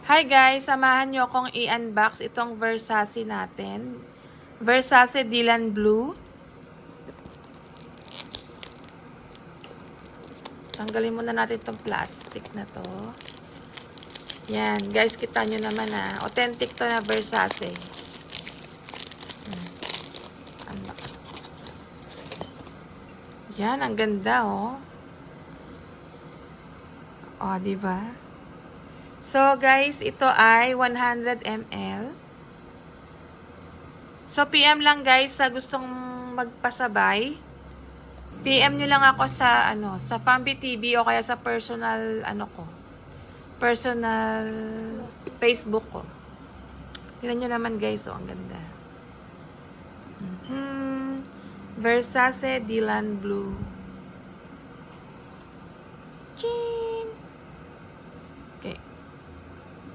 Hi guys, samahan nyo akong i-unbox itong Versace natin. Versace Dylan Blue. Tanggalin muna natin itong plastic na to. Yan, guys, kita nyo naman authentic to na Versace. Yan, ang ganda oh. Oh, diba? So, guys, ito ay 100 ml. So, PM lang, guys, sa gustong magpasabay. PM nyo lang ako sa, sa Famby TV o kaya sa personal, personal Facebook ko. Tignan nyo naman, guys, ang ganda. Versace Dylan Blue.